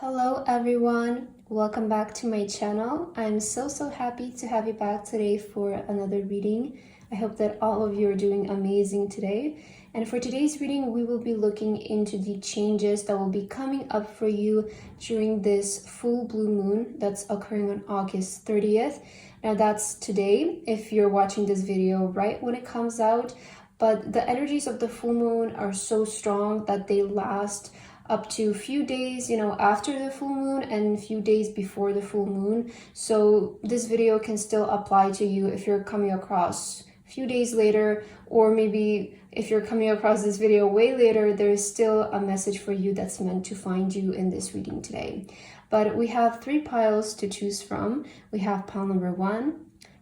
Hello everyone, welcome back to my channel. I'm so happy to have you back today for another reading. I hope that all of you are doing amazing today. And for today's reading, we will be looking into the changes that will be coming up for you during this full blue moon that's occurring on August 30th. Now that's today, if you're watching this video right when it comes out, but the energies of the full moon are so strong that they last up to a few days, after the full moon and a few days before the full moon. So this video can still apply to you if you're coming across a few days later, or maybe if you're coming across this video way later, there is still a message for you that's meant to find you in this reading today. But we have 3 piles to choose from. We have pile number 1,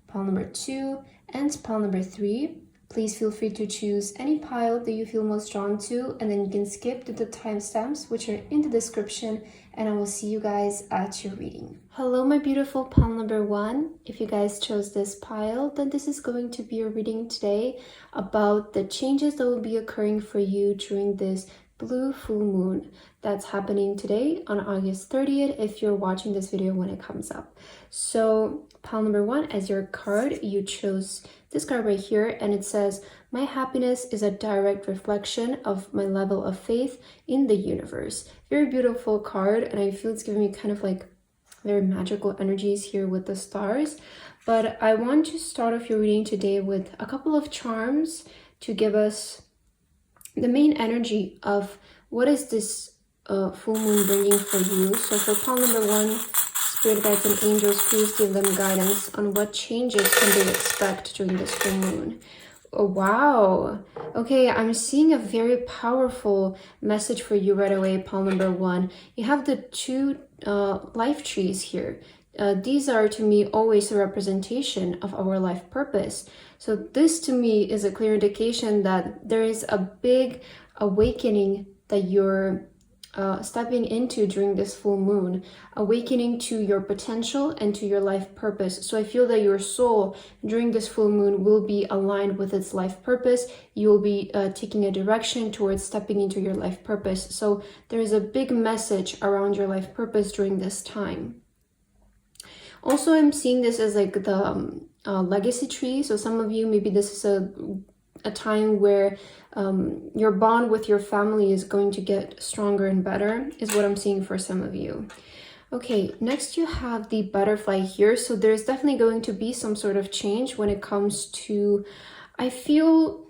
pile number 2, and pile number 3. Please feel free to choose any pile that you feel most drawn to, and then you can skip to the timestamps, which are in the description, and I will see you guys at your reading. Hello, my beautiful pile number 1. If you guys chose this pile, then this is going to be your reading today about the changes that will be occurring for you during this blue full moon that's happening today on August 30th if you're watching this video when it comes up. So pile number 1, as your card, you chose this card right here, and it says, "My happiness is a direct reflection of my level of faith in the universe." Very beautiful card, and I feel it's giving me kind of like very magical energies here with the stars. But I want to start off your reading today with a couple of charms to give us the main energy of what is this full moon bringing for you. So for pile number 1, spirit guides and angels, please give them guidance on what changes can they expect during this full moon. Oh, wow. Okay, I'm seeing a very powerful message for you right away, pile number 1. You have the 2 life trees here. These are to me always a representation of our life purpose. So this to me is a clear indication that there is a big awakening that you're stepping into during this full moon, awakening to your potential and to your life purpose. So I feel that your soul during this full moon will be aligned with its life purpose. You will be taking a direction towards stepping into your life purpose. So there is a big message around your life purpose during this time. Also, I'm seeing this as like the legacy tree. So some of you, maybe this is a time where your bond with your family is going to get stronger and better, is what I'm seeing for some of you. Okay, next you have the butterfly here. So there's definitely going to be some sort of change when it comes to, I feel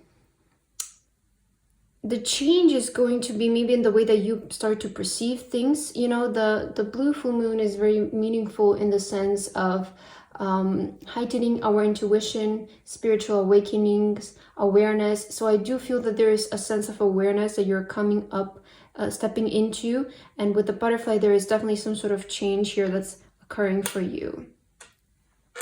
the change is going to be maybe in the way that you start to perceive things. The blue full moon is very meaningful in the sense of heightening our intuition, spiritual awakenings, awareness. So I do feel that there is a sense of awareness that you're coming up, stepping into. And with the butterfly, there is definitely some sort of change here that's occurring for you.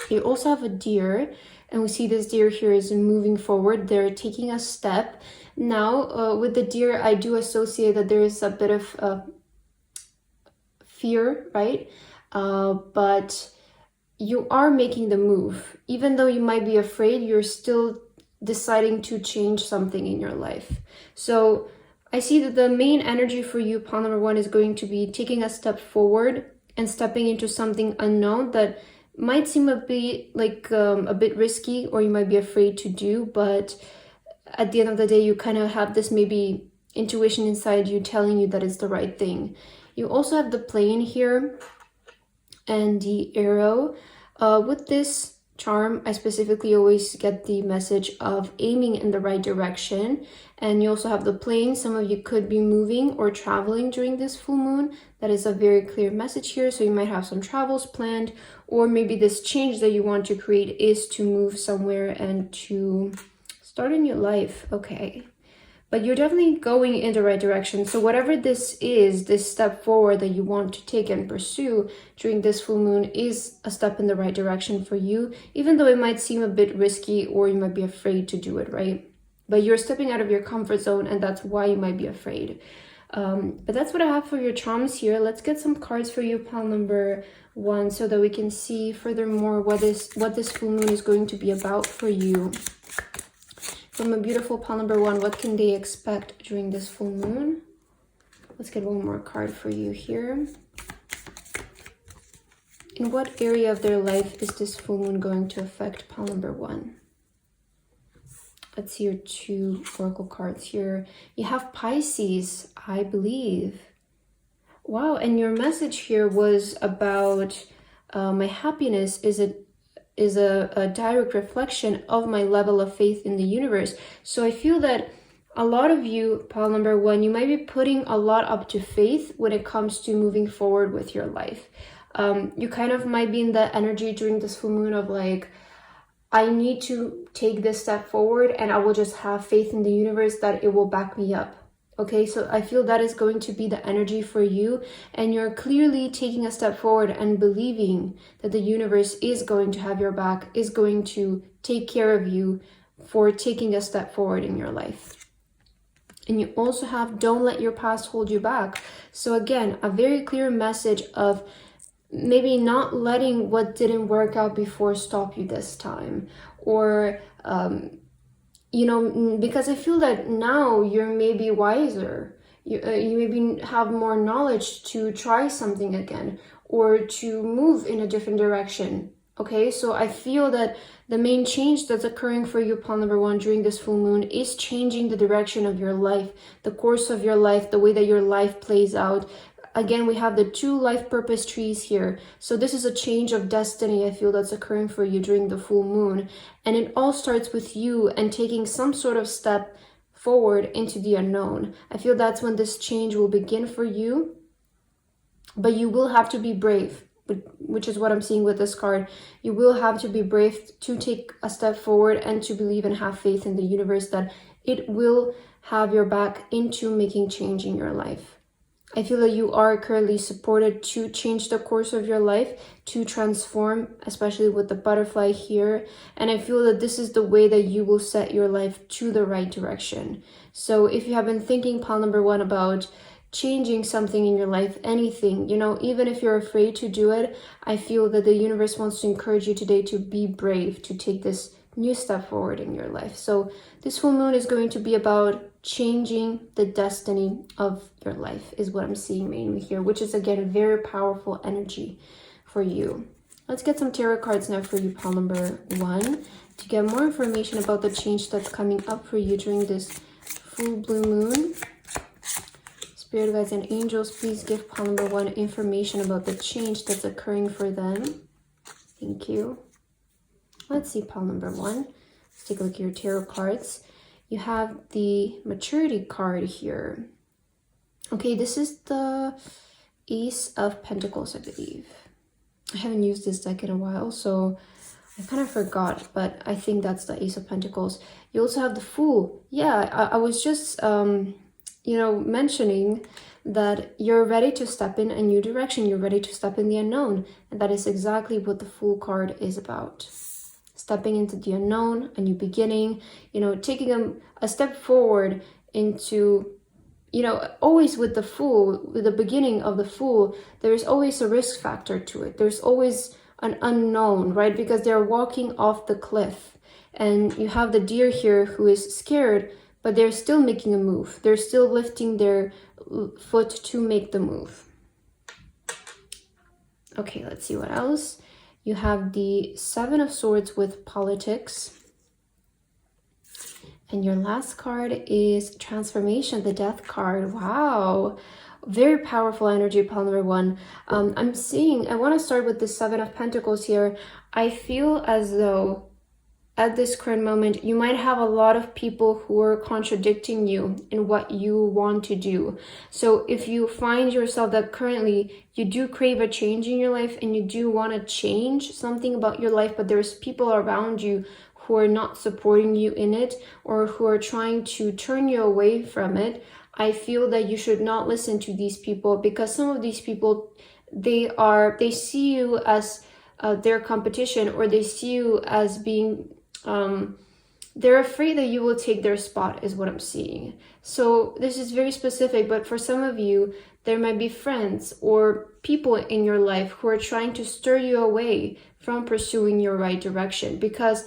You also have a deer, and we see this deer here is moving forward. They're taking a step. Now, with the deer, I do associate that there is a bit of fear, right? But you are making the move. Even though you might be afraid, you're still deciding to change something in your life. So I see that the main energy for you, pile number 1, is going to be taking a step forward and stepping into something unknown that might seem a bit risky, or you might be afraid to do, but at the end of the day, you kind of have this maybe intuition inside you telling you that it's the right thing. You also have the plane here and the arrow. With this charm, I specifically always get the message of aiming in the right direction. And you also have the plane. Some of you could be moving or traveling during this full moon. That is a very clear message here. So you might have some travels planned, or maybe this change that you want to create is to move somewhere and to start a new life. Okay. But you're definitely going in the right direction. So whatever this is, this step forward that you want to take and pursue during this full moon is a step in the right direction for you, even though it might seem a bit risky or you might be afraid to do it, right? But you're stepping out of your comfort zone, and that's why you might be afraid. But that's what I have for your charms here. Let's get some cards for you, pile number 1, so that we can see furthermore what this full moon is going to be about for you. From a beautiful pile number 1, what can they expect during this full moon? Let's get one more card for you here. In what area of their life is this full moon going to affect pile number 1? Let's see your 2 oracle cards here. You have Pisces, I believe. Wow, and your message here was about my happiness is a direct reflection of my level of faith in the universe. So I feel that a lot of you, pile number 1, you might be putting a lot up to faith when it comes to moving forward with your life. You kind of might be in that energy during this full moon of like, I need to take this step forward and I will just have faith in the universe that it will back me up. Okay, so I feel that is going to be the energy for you, and you're clearly taking a step forward and believing that the universe is going to have your back, is going to take care of you for taking a step forward in your life. And you also have don't let your past hold you back. So again, a very clear message of maybe not letting what didn't work out before stop you this time, or you know, because I feel that now you're maybe wiser, you maybe have more knowledge to try something again or to move in a different direction. Okay, so I feel that the main change that's occurring for you, pile number 1, during this full moon is changing the direction of your life, the course of your life, the way that your life plays out. Again, we have the 2 life purpose trees here. So this is a change of destiny, I feel, that's occurring for you during the full moon. And it all starts with you and taking some sort of step forward into the unknown. I feel that's when this change will begin for you. But you will have to be brave, which is what I'm seeing with this card. You will have to be brave to take a step forward and to believe and have faith in the universe that it will have your back into making change in your life. I feel that you are currently supported to change the course of your life, to transform, especially with the butterfly here. And I feel that this is the way that you will set your life to the right direction. So if you have been thinking, pile number 1, about changing something in your life, anything, you know, even if you're afraid to do it, I feel that the universe wants to encourage you today to be brave, to take this new step forward in your life. So this full moon is going to be about changing the destiny of your life, is what I'm seeing mainly here, which is again a very powerful energy for you. Let's get some tarot cards now for you, pile number 1, to get more information about the change that's coming up for you during this full blue moon. Spirit guides and angels, please give pile number 1 information about the change that's occurring for them. Thank you. Let's see, pile number 1. Let's take a look at your tarot cards. You have the maturity card here. Okay, this is the Ace of Pentacles, I believe. I haven't used this deck in a while, so I kind of forgot, but I think that's the Ace of Pentacles. You also have the Fool. Yeah, I was just, you know, mentioning that you're ready to step in a new direction. You're ready to step in the unknown. And that is exactly what the Fool card is about. Stepping into the unknown, a new beginning, you know, taking a step forward into, you know, always with the Fool, with the beginning of the Fool, there's always a risk factor to it. There's always an unknown, right? Because they're walking off the cliff. And you have the Deer here who is scared, but they're still making a move. They're still lifting their foot to make the move. Okay, let's see what else. You have the Seven of Swords with politics. And your last card is Transformation, the Death card. Wow. Very powerful energy, pile number 1. I'm seeing, I want to start with the Seven of Pentacles here. I feel as though at this current moment, you might have a lot of people who are contradicting you in what you want to do. So if you find yourself that currently you do crave a change in your life and you do want to change something about your life, but there's people around you who are not supporting you in it or who are trying to turn you away from it, I feel that you should not listen to these people, because some of these people, they see you as their competition, or they see you as being they're afraid that you will take their spot, is what I'm seeing. So this is very specific, but for some of you, there might be friends or people in your life who are trying to stir you away from pursuing your right direction, because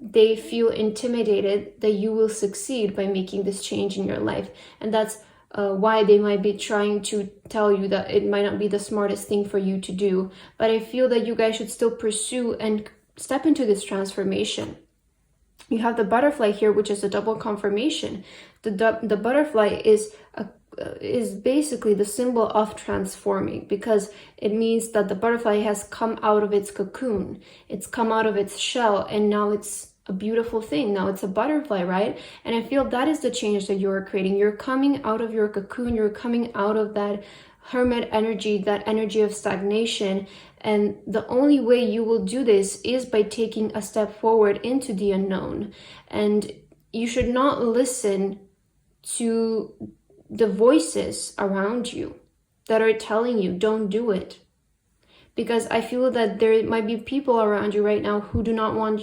they feel intimidated that you will succeed by making this change in your life. And that's why they might be trying to tell you that it might not be the smartest thing for you to do. But I feel that you guys should still pursue and step into this transformation. You have the butterfly here, which is a double confirmation. The butterfly is basically the symbol of transforming, because it means that the butterfly has come out of its cocoon. It's come out of its shell, and now it's a beautiful thing. Now it's a butterfly, right? And I feel that is the change that you're creating. You're coming out of your cocoon. You're coming out of that hermit energy, that energy of stagnation. And the only way you will do this is by taking a step forward into the unknown. And you should not listen to the voices around you that are telling you don't do it. Because I feel that there might be people around you right now who do not want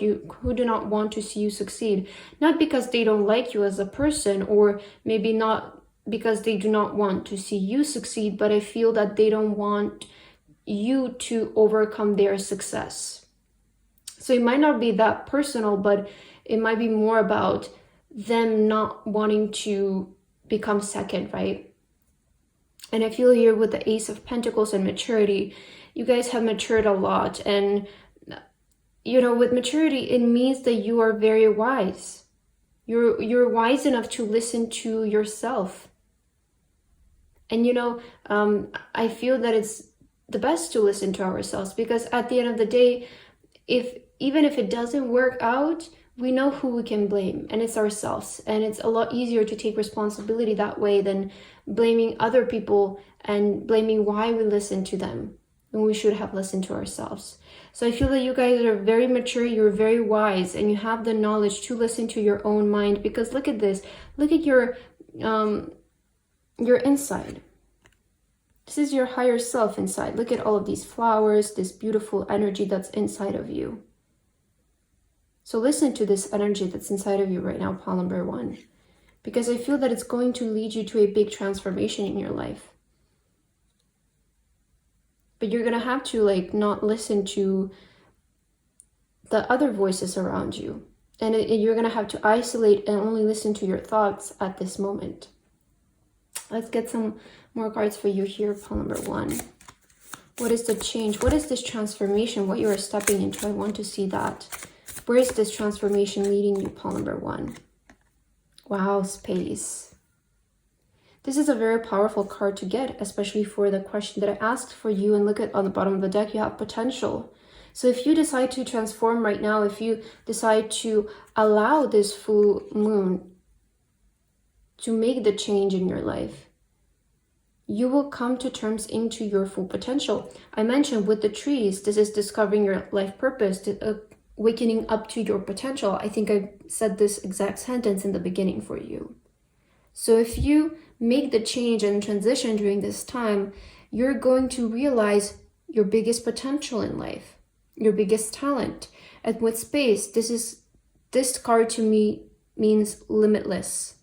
to see you succeed. Not because they don't like you as a person, or maybe not because they do not want to see you succeed, but I feel that they don't want you to overcome their success. So it might not be that personal, but it might be more about them not wanting to become second, right? And I feel here with the Ace of Pentacles and maturity, you guys have matured a lot. And, you know, with maturity, it means that you are very wise. You're wise enough to listen to yourself. And, you know, I feel that it's the best to listen to ourselves, because at the end of the day, even if it doesn't work out, we know who we can blame, and it's ourselves. And it's a lot easier to take responsibility that way than blaming other people and blaming why we listen to them when we should have listened to ourselves. So I feel that you guys are very mature, you're very wise, and you have the knowledge to listen to your own mind. Because look at this, look at your inside. This is your higher self inside. Look at all of these flowers, this beautiful energy that's inside of you. So listen to this energy that's inside of you right now, pile number 1, because I feel that it's going to lead you to a big transformation in your life. But you're going to have to not listen to the other voices around you. And you're going to have to isolate and only listen to your thoughts at this moment. Let's get some more cards for you here, pile number 1. What is the change? What is this transformation? What you are stepping into? I want to see that. Where is this transformation leading you, pile number 1? Wow, space. This is a very powerful card to get, especially for the question that I asked for you. And look at on the bottom of the deck, you have potential. So if you decide to transform right now, if you decide to allow this full moon to make the change in your life, you will come to terms into your full potential. I mentioned with the trees, this is discovering your life purpose, waking up to your potential. I think I said this exact sentence in the beginning for you. So if you make the change and transition during this time, you're going to realize your biggest potential in life, your biggest talent. And with space, this card to me means limitless.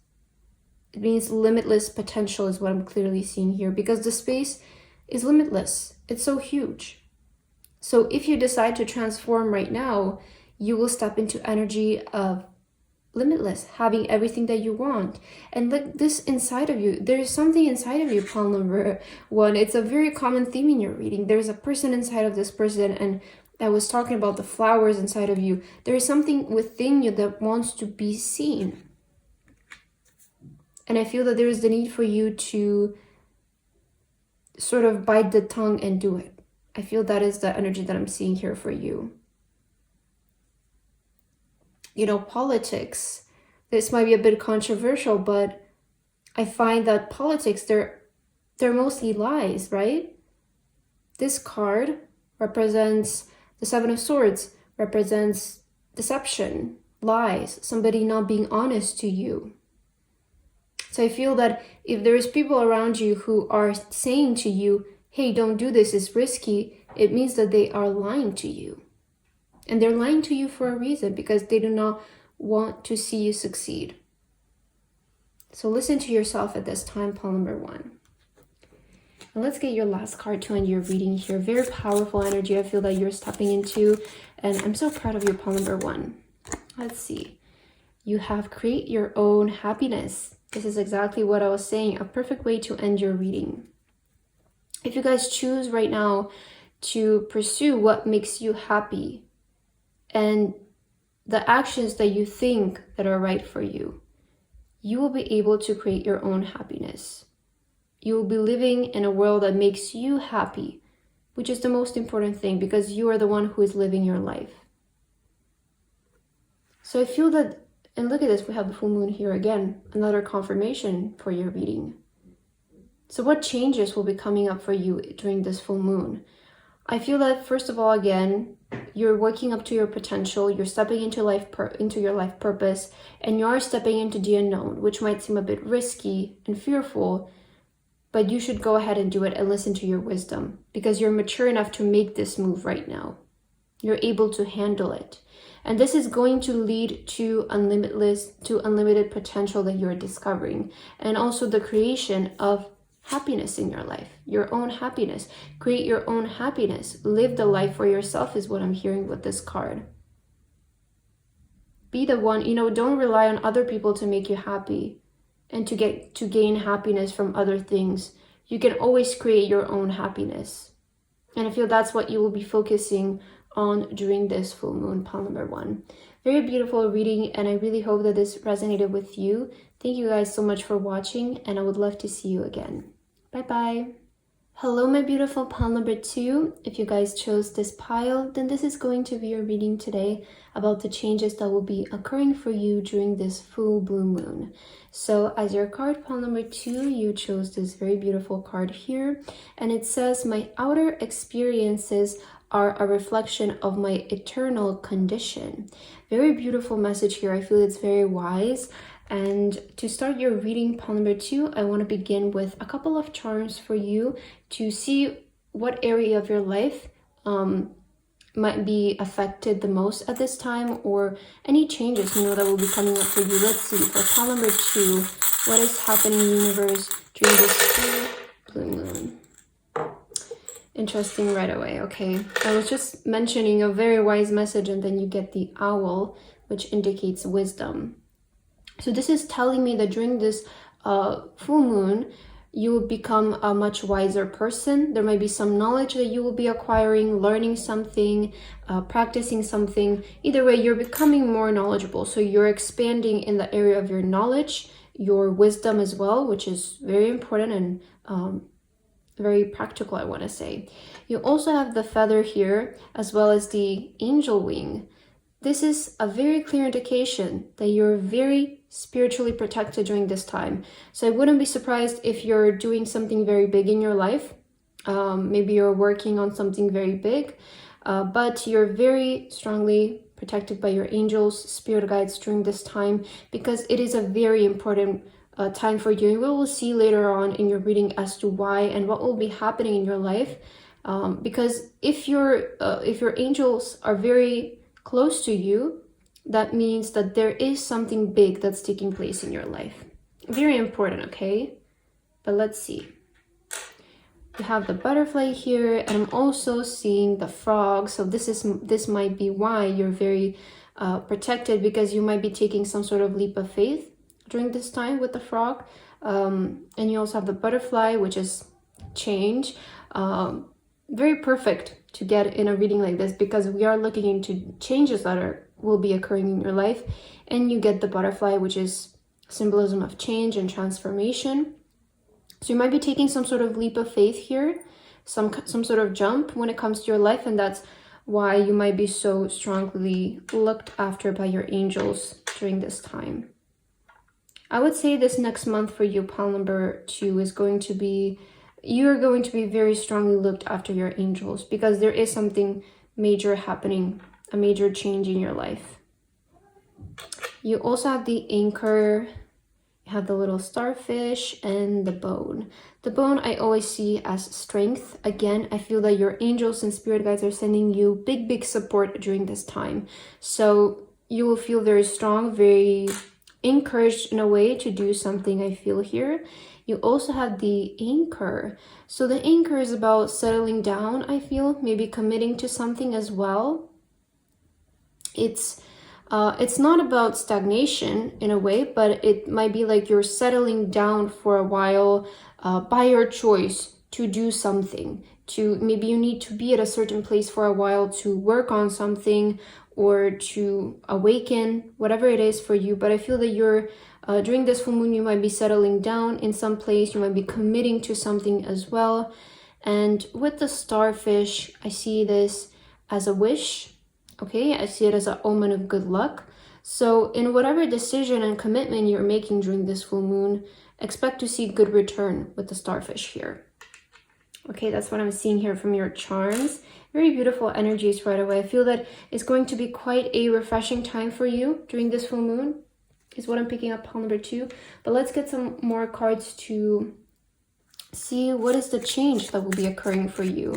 It means limitless potential is what I'm clearly seeing here, because the space is limitless. It's so huge. So if you decide to transform right now, you will step into energy of limitless, having everything that you want. And look, this inside of you, there is something inside of you, pile number 1. It's a very common theme in your reading. There's a person inside of this person, and I was talking about the flowers inside of you. There is something within you that wants to be seen. And I feel that there is the need for you to sort of bite the tongue and do it. I feel that is the energy that I'm seeing here for you. You know, politics, this might be a bit controversial, but I find that politics, they're mostly lies, right? This card represents the 7 of Swords, represents deception, lies, somebody not being honest to you. So I feel that if there's people around you who are saying to you, hey, don't do this, it's risky, it means that they are lying to you. And they're lying to you for a reason, because they do not want to see you succeed. So listen to yourself at this time, pile number 1. And let's get your last card to end your reading here. Very powerful energy I feel that you're stepping into. And I'm so proud of you, pile number 1. Let's see. You have create your own happiness. This is exactly what I was saying, a perfect way to end your reading. If you guys choose right now to pursue what makes you happy and the actions that you think that are right for you, you will be able to create your own happiness. You will be living in a world that makes you happy, which is the most important thing because you are the one who is living your life. So I feel that, and look at this, we have the full moon here again, another confirmation for your reading. So what changes will be coming up for you during this full moon? I feel that, first of all, again, you're waking up to your potential, you're stepping into your life purpose, and you are stepping into the unknown, which might seem a bit risky and fearful, but you should go ahead and do it and listen to your wisdom because you're mature enough to make this move right now. You're able to handle it. And this is going to lead to unlimited potential that you're discovering, and also the creation of happiness in your life, your own happiness. Create your own happiness. Live the life for yourself is what I'm hearing with this card. Be the one, don't rely on other people to make you happy and to gain happiness from other things. You can always create your own happiness. And I feel that's what you will be focusing on during this full moon, pile number 1. Very beautiful reading, and I really hope that this resonated with you. Thank you guys so much for watching, and I would love to see you again. Bye-bye. Hello, my beautiful pile number 2. If you guys chose this pile, then this is going to be your reading today about the changes that will be occurring for you during this full blue moon. So as your card, pile number 2, you chose this very beautiful card here, and it says, my outer experiences are a reflection of my eternal condition. Very beautiful message here. I feel it's very wise. And to start your reading, pile number 2, I want to begin with a couple of charms for you to see what area of your life might be affected the most at this time, or any changes that will be coming up for you. Let's see, for pile number 2, what is happening in the universe during this full blue moon? Interesting right away. Okay, I was just mentioning a very wise message, and then you get the owl, which indicates wisdom. So this is telling me that during this full moon, you will become a much wiser person. There might be some knowledge that you will be acquiring, learning something, practicing something. Either way, you're becoming more knowledgeable. So you're expanding in the area of your knowledge, your wisdom as well, which is very important and very practical, I want to say. You also have the feather here, as well as the angel wing. This is a very clear indication that you're very spiritually protected during this time. So I wouldn't be surprised if you're doing something very big in your life. Maybe you're working on something very big, but you're very strongly protected by your angels, spirit guides during this time, because it is a very important time for you. And we will see later on in your reading as to why and what will be happening in your life. Because if your angels are very close to you, that means that there is something big that's taking place in your life. Very important, okay? But let's see. You have the butterfly here, and I'm also seeing the frog. So this might be why you're very protected, because you might be taking some sort of leap of faith during this time with the frog. And you also have the butterfly, which is change. Very perfect to get in a reading like this, because we are looking into changes that will be occurring in your life, and you get the butterfly, which is symbolism of change and transformation. So you might be taking some sort of leap of faith here, some sort of jump when it comes to your life, and that's why you might be so strongly looked after by your angels during this time. I would say this next month for you, pile number 2, is going to be, you're going to be very strongly looked after your angels, because there is something major happening, a major change in your life. You also have the anchor, you have the little starfish, and the bone. The bone I always see as strength. Again, I feel that your angels and spirit guides are sending you big support during this time. So you will feel very strong, very encouraged in a way to do something, I feel here. You also have the anchor. So the anchor is about settling down, I feel, maybe committing to something as well. It's It's not about stagnation in a way, but it might be like you're settling down for a while by your choice to do something. Maybe you need to be at a certain place for a while to work on something or to awaken, whatever it is for you. But I feel that you're during this full moon, you might be settling down in some place. You might be committing to something as well. And with the starfish, I see this as a wish. Okay, I see it as an omen of good luck. So in whatever decision and commitment you're making during this full moon, expect to see good return with the starfish here. Okay, that's what I'm seeing here from your charms. Very beautiful energies right away. I feel that it's going to be quite a refreshing time for you during this full moon, is what I'm picking up, pile number 2. But let's get some more cards to see what is the change that will be occurring for you.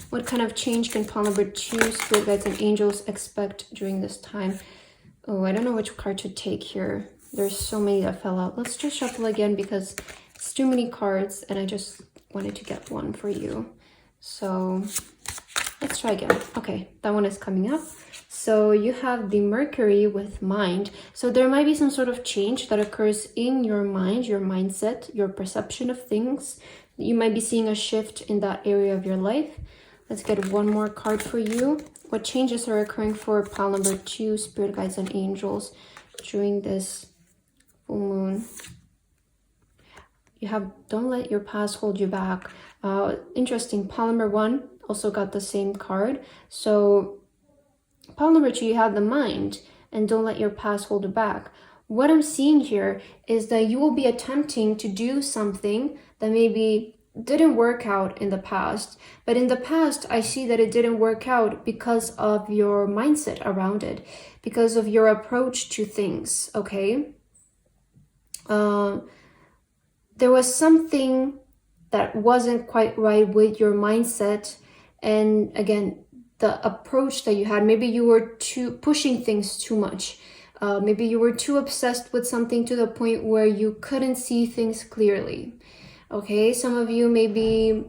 What kind of change can pile number 2, spirit guides and angels, expect during this time? Oh, I don't know which card to take here. There's so many that fell out. Let's just shuffle again because it's too many cards and I just wanted to get one for you. So let's try again. Okay, that one is coming up. So you have the Mercury with mind. So there might be some sort of change that occurs in your mind, your mindset, your perception of things. You might be seeing a shift in that area of your life. Let's get one more card for you. What changes are occurring for pile number 2, spirit guides and angels, during this full moon? You have don't let your past hold you back. Interesting. Pile number 1 also got the same card. So pile number 2, you have the mind and don't let your past hold you back. What I'm seeing here is that you will be attempting to do something that maybe didn't work out in the past. But in the past, I see that it didn't work out because of your mindset around it, because of your approach to things, okay? There was something that wasn't quite right with your mindset. And again, the approach that you had, maybe you were pushing things too much. Maybe you were too obsessed with something to the point where you couldn't see things clearly. Okay, some of you, maybe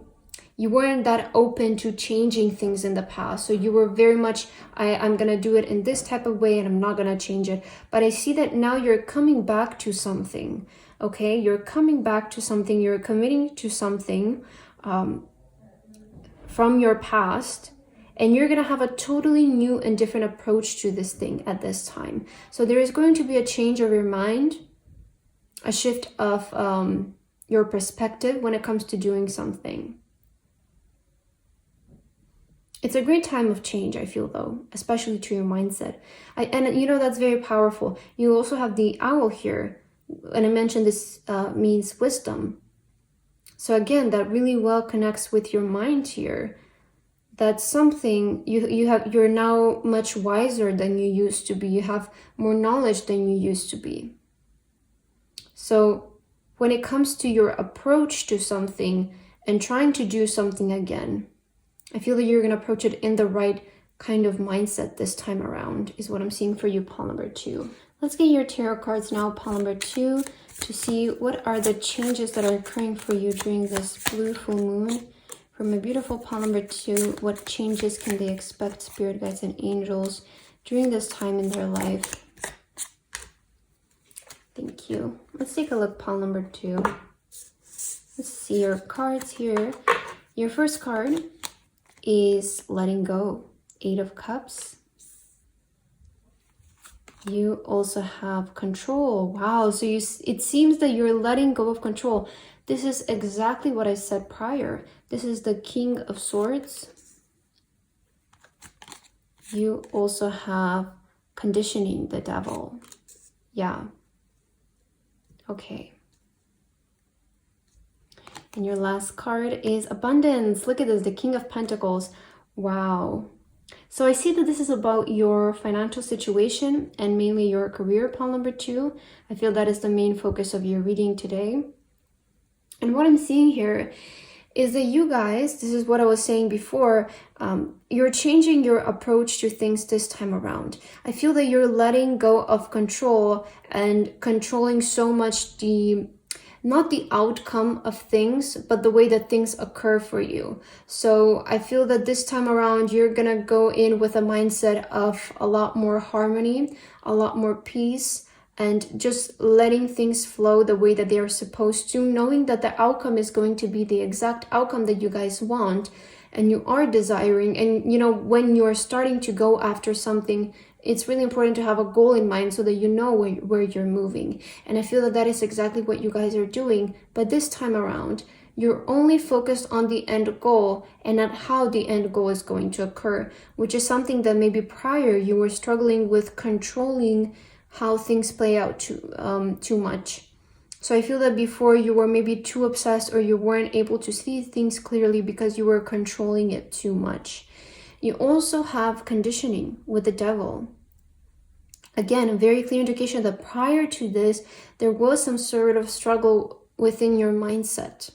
you weren't that open to changing things in the past. So you were very much, I'm going to do it in this type of way and I'm not going to change it. But I see that now you're coming back to something. Okay, you're coming back to something, you're committing to something from your past, and you're going to have a totally new and different approach to this thing at this time. So there is going to be a change of your mind, a shift of your perspective when it comes to doing something. It's a great time of change, I feel, though, especially to your mindset. And you know, that's very powerful. You also have the owl here. And I mentioned this means wisdom. So again, that really well connects with your mind here. That's something you're now much wiser than you used to be. You have more knowledge than you used to be. So when it comes to your approach to something and trying to do something again, I feel that you're going to approach it in the right kind of mindset this time around, is what I'm seeing for you, pile number 2. Let's get your tarot cards now, pile number 2, to see what are the changes that are occurring for you during this blue full moon. From a beautiful pile number 2, what changes can they expect, spirit guides and angels, during this time in their life? Thank you. Let's take a look, pile number 2. Let's see your cards here. Your first card is letting go, 8 of Cups. You also have control. Wow, so it seems that you're letting go of control. This is exactly what I said prior. This is the King of Swords. You also have conditioning, the Devil. Yeah. Okay. And your last card is abundance. Look at this, the King of Pentacles. Wow. So I see that this is about your financial situation and mainly your career, pile number 2. I feel that is the main focus of your reading today. And what I'm seeing here is that you guys, this is what I was saying before, you're changing your approach to things this time around. I feel that you're letting go of control and controlling so much the not the outcome of things, but the way that things occur for you. So I feel that this time around, you're gonna go in with a mindset of a lot more harmony, a lot more peace, and just letting things flow the way that they are supposed to, knowing that the outcome is going to be the exact outcome that you guys want and you are desiring. And you know, when you're starting to go after something, it's really important to have a goal in mind so that you know where you're moving. And I feel that that is exactly what you guys are doing. But this time around, you're only focused on the end goal and not how the end goal is going to occur, which is something that maybe prior you were struggling with controlling how things play out too much. So I feel that before you were maybe too obsessed, or you weren't able to see things clearly because you were controlling it too much. You also have conditioning with the devil. Again, a very clear indication that prior to this, there was some sort of struggle within your mindset.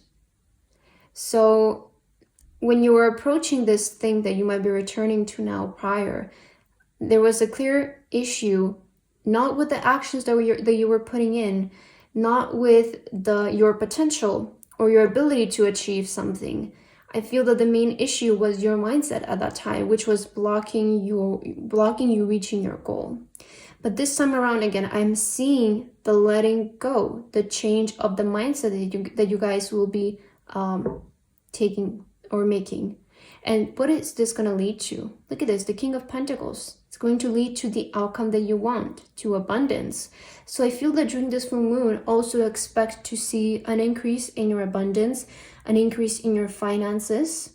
So when you were approaching this thing that you might be returning to now prior, there was a clear issue, not with the actions that you were putting in, not with your potential or your ability to achieve something. I feel that the main issue was your mindset at that time, which was blocking you reaching your goal. But this time around, again, I'm seeing the letting go, the change of the mindset that you guys will be taking or making. And what is this going to lead to? Look at this, the King of Pentacles. It's going to lead to the outcome that you want, to abundance. So I feel that during this full moon, also expect to see an increase in your abundance, an increase in your finances.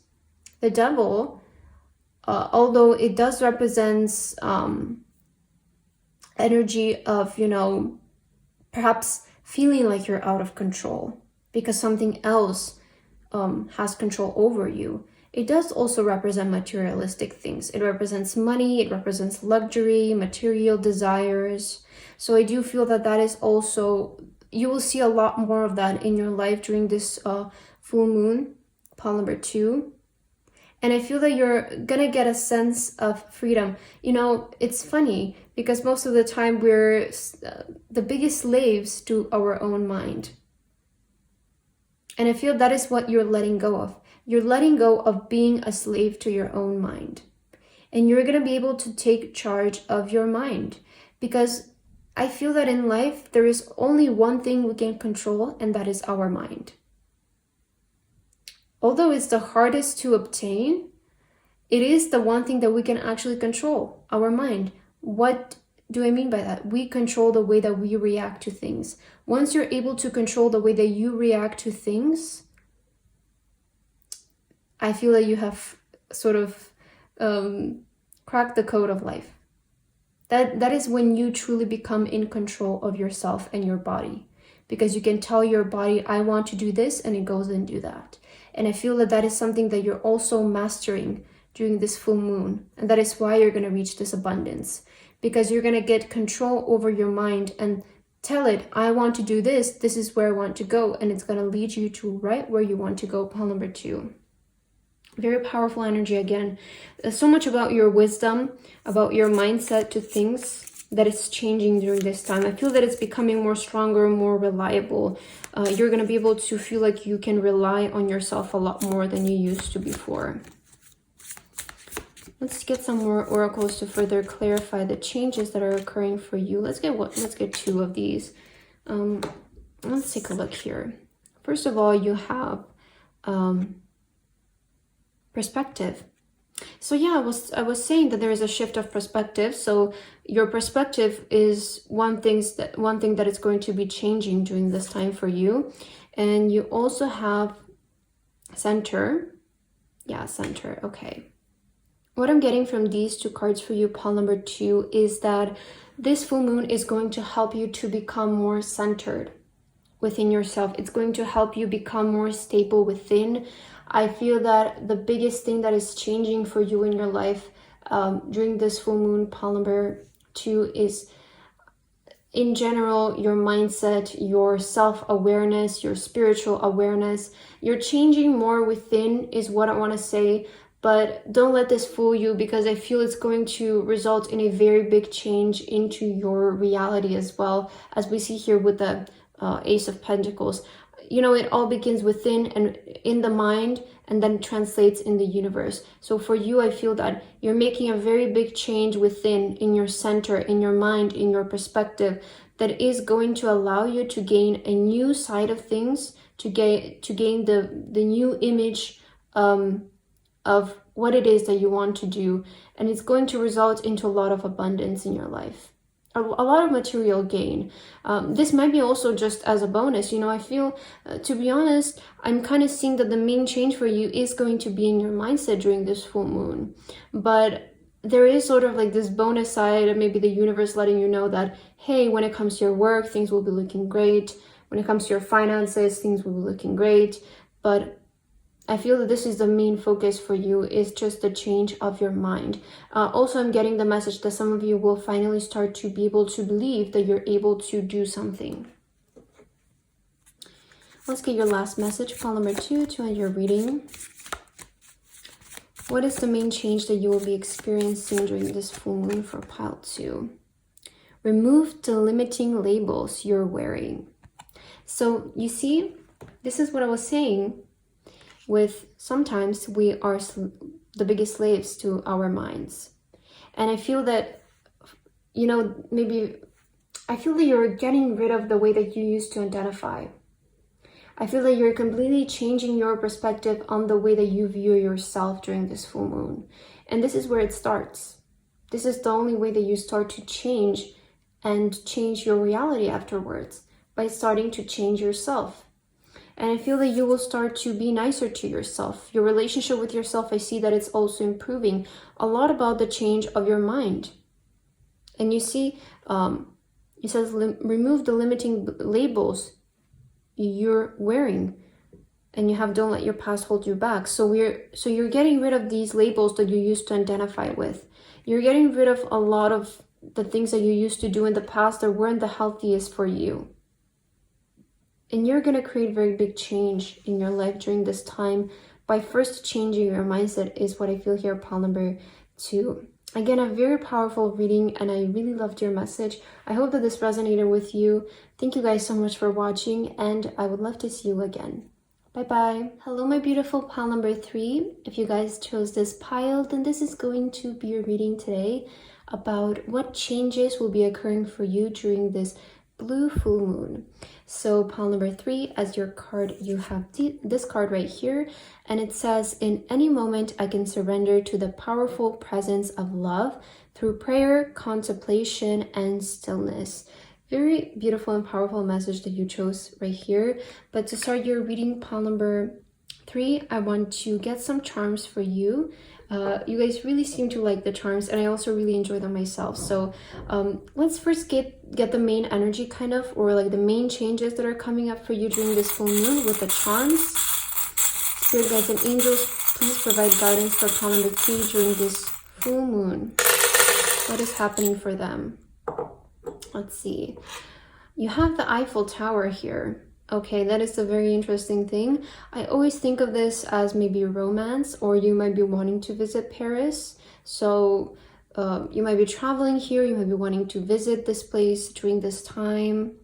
The devil, although it does represent energy of, you know, perhaps feeling like you're out of control because something else has control over you. It does also represent materialistic things. It represents money, it represents luxury, material desires. So I do feel that that is also, you will see a lot more of that in your life during this full moon, pile number 2. And I feel that you're gonna get a sense of freedom. You know, it's funny because most of the time we're the biggest slaves to our own mind. And I feel that is what you're letting go of. You're letting go of being a slave to your own mind. And you're going to be able to take charge of your mind. Because I feel that in life, there is only one thing we can control, and that is our mind. Although it's the hardest to obtain, it is the one thing that we can actually control, our mind. What do I mean by that? We control the way that we react to things. Once you're able to control the way that you react to things, I feel that you have sort of cracked the code of life. That is when you truly become in control of yourself and your body. Because you can tell your body, I want to do this, and it goes and do that. And I feel that that is something that you're also mastering during this full moon. And that is why you're going to reach this abundance. Because you're going to get control over your mind and tell it, I want to do this. This is where I want to go. And it's going to lead you to right where you want to go, pile number 2. Very powerful energy again. So much about your wisdom, about your mindset to things that is changing during this time. I feel that it's becoming more stronger, more reliable. You're going to be able to feel like you can rely on yourself a lot more than you used to before. Let's get some more oracles to further clarify the changes that are occurring for you. Let's get 2 of these. Let's take a look here. First of all, you have perspective. So yeah, I was saying that there is a shift of perspective. So your perspective is one thing that is going to be changing during this time for you. And you also have center. Yeah, center. Okay. What I'm getting from these 2 cards for you, pile number 2, is that this full moon is going to help you to become more centered within yourself. It's going to help you become more stable within. I feel that the biggest thing that is changing for you in your life during this full moon, pile number 2, is in general, your mindset, your self-awareness, your spiritual awareness. You're changing more within is what I want to say. But don't let this fool you, because I feel it's going to result in a very big change into your reality as well, as we see here with the Ace of Pentacles. you know, it all begins within and in the mind, and then translates in the universe. So for you, I feel that you're making a very big change within, in your center, in your mind, in your perspective, that is going to allow you to gain a new side of things, to gain the new image of what it is that you want to do. And it's going to result into a lot of abundance in your life, a lot of material gain. This might be also just as a bonus. You know, I feel, to be honest, I'm kind of seeing that the main change for you is going to be in your mindset during this full moon. But there is sort of like this bonus side of maybe the universe letting you know that, hey, when it comes to your work, things will be looking great. When it comes to your finances, things will be looking great. But I feel that this is the main focus for you, is just the change of your mind. Also, I'm getting the message that some of you will finally start to be able to believe that you're able to do something. Let's get your last message, pile number 2, to end your reading. What is the main change that you will be experiencing during this full moon for pile 2? Remove the limiting labels you're wearing. So you see, this is what I was saying. With sometimes we are the biggest slaves to our minds. And I feel that, you know, maybe I feel that you're getting rid of the way that you used to identify. I feel that you're completely changing your perspective on the way that you view yourself during this full moon. And this is where it starts. This is the only way that you start to change and change your reality afterwards, by starting to change yourself. And I feel that you will start to be nicer to yourself. Your relationship with yourself, I see that it's also improving a lot about the change of your mind. And you see, it says remove the limiting labels you're wearing, and you have don't let your past hold you back. So you're getting rid of these labels that you used to identify with. You're getting rid of a lot of the things that you used to do in the past that weren't the healthiest for you. And you're going to create very big change in your life during this time by first changing your mindset, is what I feel here, pile number 2. Again, a very powerful reading, and I really loved your message. I hope that this resonated with you. Thank you guys so much for watching, and I would love to see you again. Bye-bye. Hello, my beautiful pile number 3. If you guys chose this pile, then this is going to be your reading today about what changes will be occurring for you during this blue full moon. So pile number 3, as your card, you have this card right here, and it says, in any moment I can surrender to the powerful presence of love through prayer, contemplation, and stillness. Very beautiful and powerful message that you chose right here. But to start your reading, pile number 3, I want to get some charms for you. You guys really seem to like the charms, and I also really enjoy them myself. So let's first get the main energy kind of, or like the main changes that are coming up for you during this full moon with the charms. Spirit guides and angels, please provide guidance for pile number 3 during this full moon. What is happening for them? Let's see. You have the Eiffel Tower here. Okay, that is a very interesting thing. I always think of this as maybe romance, or you might be wanting to visit Paris. So you might be traveling here, you might be wanting to visit this place during this time.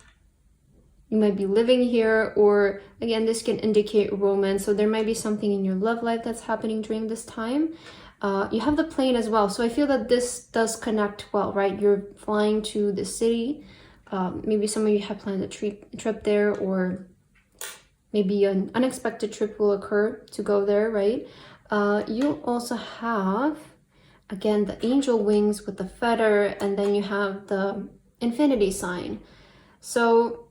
You might be living here, or again, this can indicate romance. So there might be something in your love life that's happening during this time. You have the plane as well. So I feel that this does connect well, right? You're flying to the city. Maybe some of you have planned a trip there, or maybe an unexpected trip will occur to go there, right? You also have, again, the angel wings with the feather, and then you have the infinity sign. So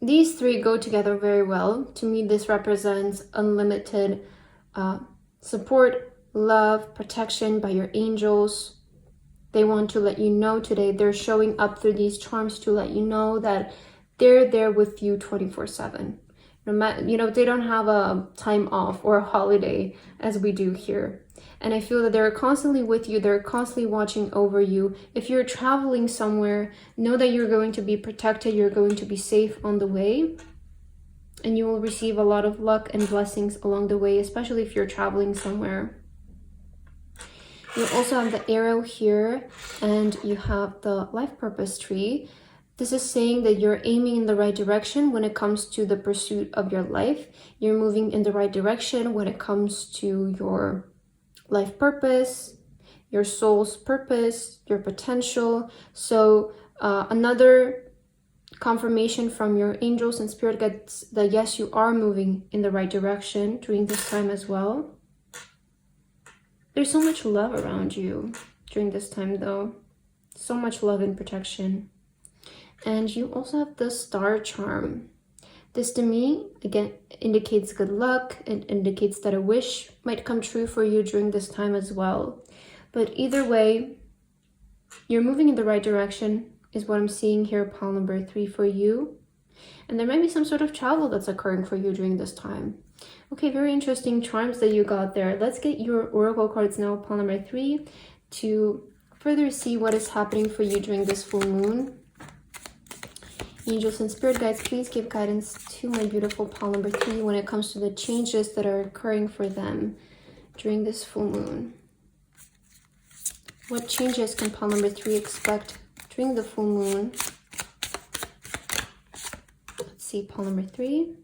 these 3 go together very well. To me, this represents unlimited support, love, protection by your angels. They want to let you know today, they're showing up through these charms to let you know that they're there with you 24/7. You know, they don't have a time off or a holiday as we do here. And I feel that they're constantly with you. They're constantly watching over you. If you're traveling somewhere, know that you're going to be protected. You're going to be safe on the way. And you will receive a lot of luck and blessings along the way, especially if you're traveling somewhere. You also have the arrow here, and you have the life purpose tree. This is saying that you're aiming in the right direction when it comes to the pursuit of your life. You're moving in the right direction when it comes to your life purpose, your soul's purpose, your potential. So another confirmation from your angels and spirit guides that yes, you are moving in the right direction during this time as well. There's so much love around you during this time though. So much love and protection. And you also have the star charm. This to me, again, indicates good luck. It indicates that a wish might come true for you during this time as well. But either way, you're moving in the right direction is what I'm seeing here, pile number 3 for you. And there might be some sort of travel that's occurring for you during this time. Okay, very interesting charms that you got there. Let's get your oracle cards now, pile number 3, to further see what is happening for you during this full moon. Angels and spirit guides, please give guidance to my beautiful pile number 3 when it comes to the changes that are occurring for them during this full moon. What changes can pile number 3 expect during the full moon? Let's see, pile number 3.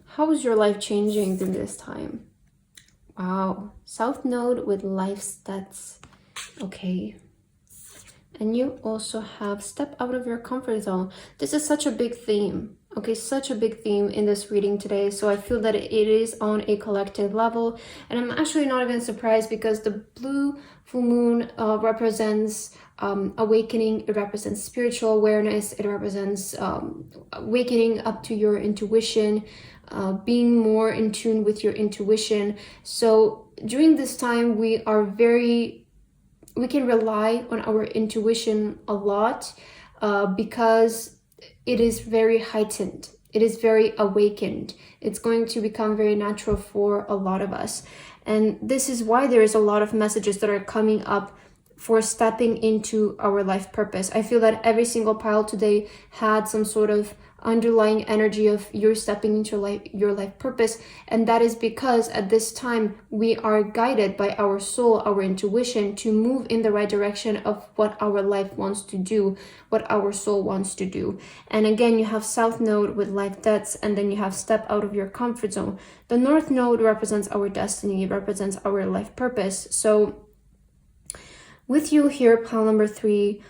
How is your life changing during this time? Wow, South Node with life stats. Okay. And you also have step out of your comfort zone. This is such a big theme. Okay, such a big theme in this reading today. So I feel that it is on a collective level. And I'm actually not even surprised because the blue full moon represents awakening. It represents spiritual awareness. It represents waking up to your intuition, being more in tune with your intuition. So during this time, we can rely on our intuition a lot because it is very heightened. It is very awakened. It's going to become very natural for a lot of us. And this is why there is a lot of messages that are coming up for stepping into our life purpose. I feel that every single pile today had some sort of underlying energy of you're stepping into your life purpose, and that is because at this time we are guided by our soul, our intuition, to move in the right direction of what our life wants to do, what our soul wants to do. And again, you have South Node with life debts, and then you have step out of your comfort zone. The North Node represents our destiny, it represents our life purpose. So with you here, pile number 3,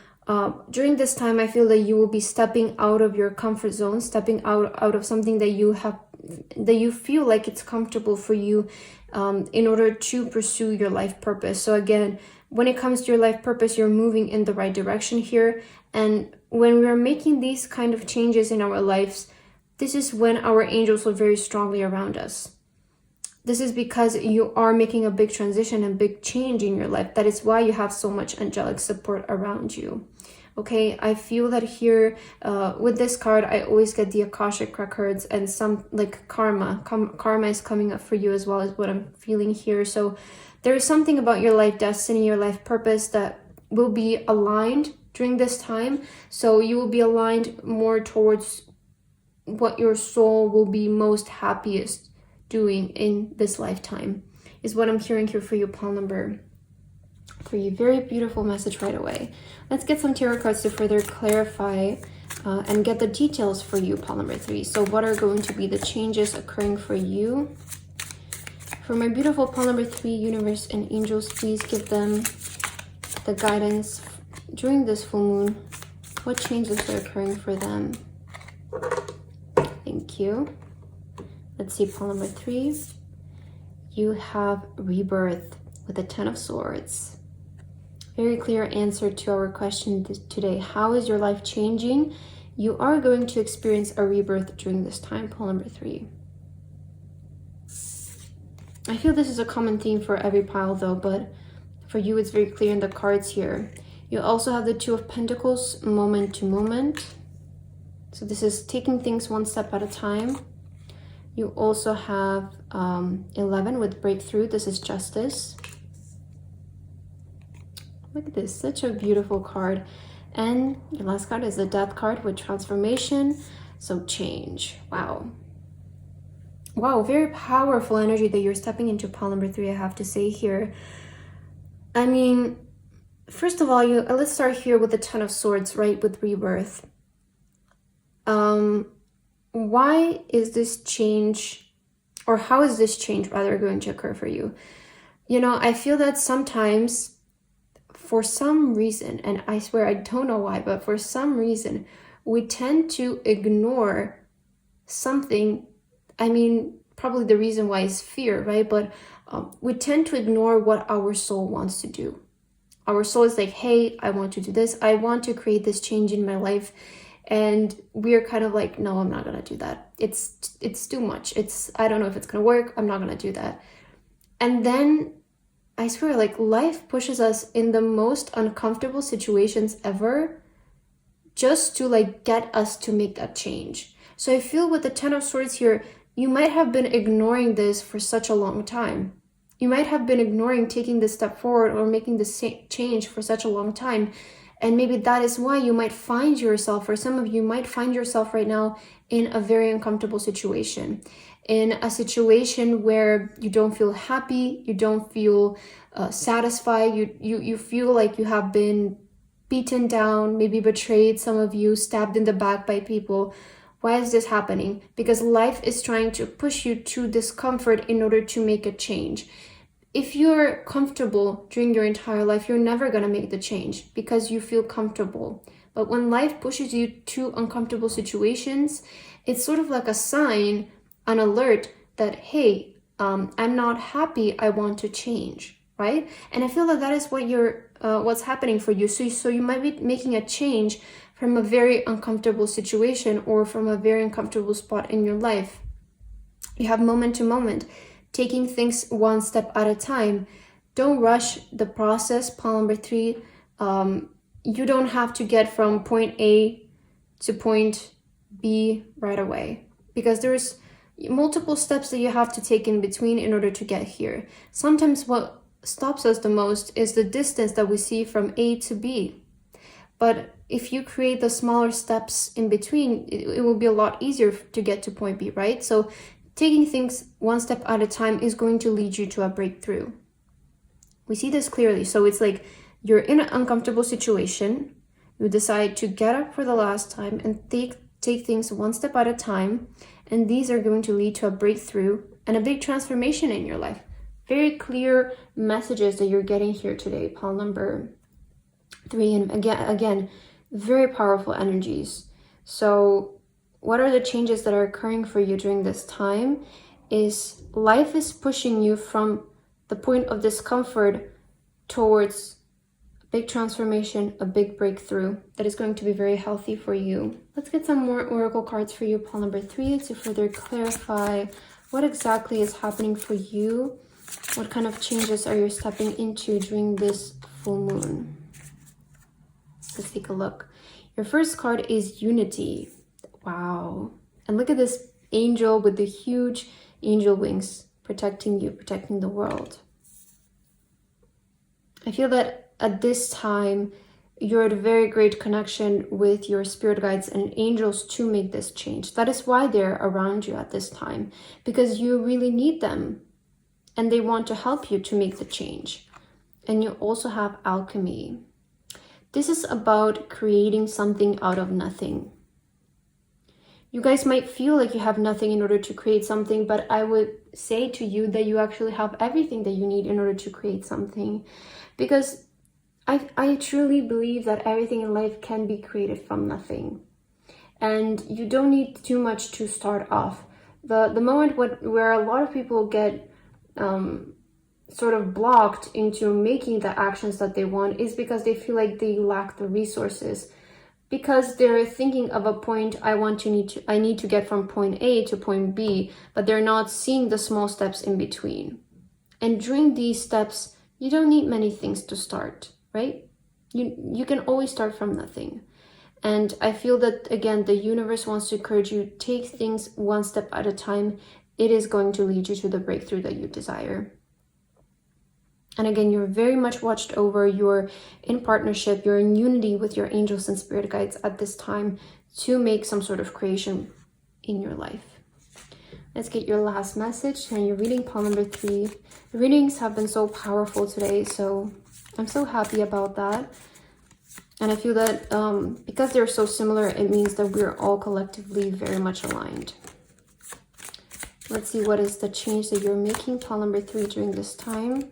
during this time, I feel that you will be stepping out of your comfort zone, stepping out of something that you feel like it's comfortable for you in order to pursue your life purpose. So again, when it comes to your life purpose, you're moving in the right direction here. And when we are making these kind of changes in our lives, this is when our angels are very strongly around us. This is because you are making a big transition and big change in your life. That is why you have so much angelic support around you. Okay, I feel that here with this card, I always get the Akashic records and some like karma. Karma is coming up for you as well, as what I'm feeling here. So there is something about your life destiny, your life purpose that will be aligned during this time. So you will be aligned more towards what your soul will be most happiest doing in this lifetime, is what I'm hearing here for you, pile number 3. Very beautiful message right away. Let's get some tarot cards to further clarify and get the details for you, pile number 3. So what are going to be the changes occurring for you? For my beautiful pile number 3, universe and angels, please give them the guidance during this full moon. What changes are occurring for them? Thank you. Let's see, pile number 3. You have rebirth with the 10 of Swords. Very clear answer to our question today. How is your life changing? You are going to experience a rebirth during this time, pile number 3. I feel this is a common theme for every pile though, but for you it's very clear in the cards here. You also have the 2 of Pentacles, moment to moment. So this is taking things one step at a time. You also have 11 with breakthrough. This is justice. Look at this, such a beautiful card. And your last card is the death card with transformation. So change. Wow. Wow, very powerful energy that you're stepping into, pile number 3, I have to say here. I mean, first of all, let's start here with the 10 of Swords, right, with rebirth. why is this change, or how is this change rather going to occur for you? You know, I feel that sometimes, for some reason, and I swear I don't know why, but for some reason, we tend to ignore something. I mean, probably the reason why is fear, right? But we tend to ignore what our soul wants to do. Our soul is like, hey, I want to do this. I want to create this change in my life. And we're kind of like, no, I'm not going to do that. It's too much. I don't know if it's going to work. I'm not going to do that. And then I swear, like, life pushes us in the most uncomfortable situations ever just to like get us to make that change. So I feel with the Ten of Swords here, you might have been ignoring this for such a long time. You might have been ignoring taking this step forward or making this change for such a long time. And maybe that is why you might find yourself, or some of you might find yourself right now in a very uncomfortable situation. In a situation where you don't feel happy, you don't feel satisfied, you feel like you have been beaten down, maybe betrayed, some of you stabbed in the back by people. Why is this happening? Because life is trying to push you to discomfort in order to make a change. If you're comfortable during your entire life, you're never going to make the change because you feel comfortable. But when life pushes you to uncomfortable situations, it's sort of like a sign, an alert that, hey, I'm not happy, I want to change, right? And I feel that that is what's happening for you. So you might be making a change from a very uncomfortable situation or from a very uncomfortable spot in your life. You have moment to moment, taking things one step at a time. Don't rush the process. Pile number 3, you don't have to get from point A to point B right away, because there's multiple steps that you have to take in between in order to get here. Sometimes what stops us the most is the distance that we see from A to B. But if you create the smaller steps in between, it will be a lot easier to get to point B, right? So taking things one step at a time is going to lead you to a breakthrough. We see this clearly. So it's like you're in an uncomfortable situation. You decide to get up for the last time and take things one step at a time. And these are going to lead to a breakthrough and a big transformation in your life. Very clear messages that you're getting here today, pile number 3. And again, very powerful energies. So what are the changes that are occurring for you during this time? Is life is pushing you from the point of discomfort towards a big transformation, a big breakthrough that is going to be very healthy for you. Let's get some more oracle cards for you, pile number 3, to further clarify what exactly is happening for you. What kind of changes are you stepping into during this full moon? Let's take a look. Your first card is Unity. Wow. And look at this angel with the huge angel wings protecting you, protecting the world. I feel that at this time, you're at a very great connection with your spirit guides and angels to make this change. That is why they're around you at this time, because you really need them and they want to help you to make the change. And you also have alchemy. This is about creating something out of nothing. You guys might feel like you have nothing in order to create something, but I would say to you that you actually have everything that you need in order to create something. Because I truly believe that everything in life can be created from nothing. And you don't need too much to start off. The moment where a lot of people get sort of blocked into making the actions that they want is because they feel like they lack the resources. Because they're thinking of a point, I need to get from point A to point B, but they're not seeing the small steps in between. And during these steps, you don't need many things to start, right? You can always start from nothing. And I feel that, again, the universe wants to encourage you, take things one step at a time. It is going to lead you to the breakthrough that you desire. And again, you're very much watched over, you're in partnership, you're in unity with your angels and spirit guides at this time to make some sort of creation in your life. Let's get your last message and you're reading pile number 3. The readings have been so powerful today, so I'm so happy about that. And I feel that because they're so similar, it means that we're all collectively very much aligned. Let's see, what is the change that you're making, pile number 3, during this time?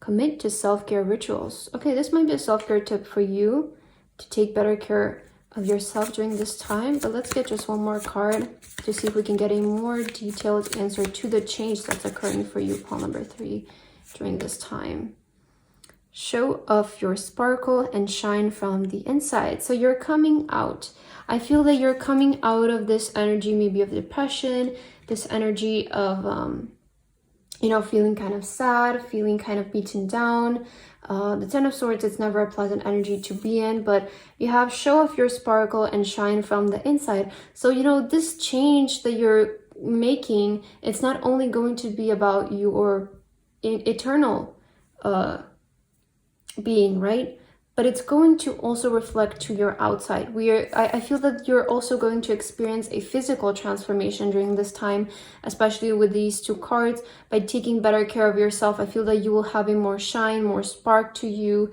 Commit to self-care rituals. Okay, this might be a self-care tip for you to take better care of yourself during this time. But let's get just one more card to see if we can get a more detailed answer to the change that's occurring for you, pile number 3, during this time. Show off your sparkle and shine from the inside. So you're coming out. I feel that you're coming out of this energy, maybe of depression, this energy of, you know, feeling kind of sad, feeling kind of beaten down. The Ten of Swords, it's never a pleasant energy to be in, but you have show off your sparkle and shine from the inside. So, you know, this change that you're making, it's not only going to be about your eternal being, right? But it's going to also reflect to your outside. I feel that you're also going to experience a physical transformation during this time, especially with these 2 cards. By taking better care of yourself, I feel that you will have a more shine, more spark to you.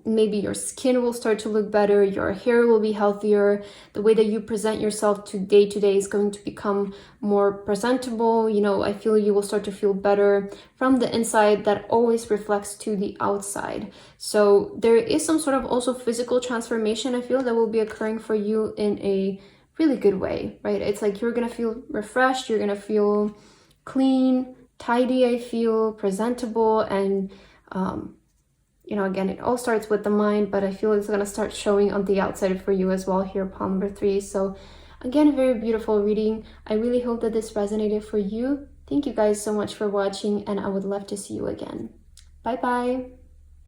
Maybe your skin will start to look better, your hair will be healthier, the way that you present yourself to day is going to become more presentable. You know, I feel you will start to feel better from the inside. That always reflects to the outside. So there is some sort of also physical transformation, I feel, that will be occurring for you in a really good way, right? It's like you're gonna feel refreshed, you're gonna feel clean, tidy, I feel presentable, and you know, again, it all starts with the mind, but I feel it's going to start showing on the outside for you as well here, pile number 3. So again, a very beautiful reading. I really hope that this resonated for you. Thank you guys so much for watching, and I would love to see you again. Bye bye.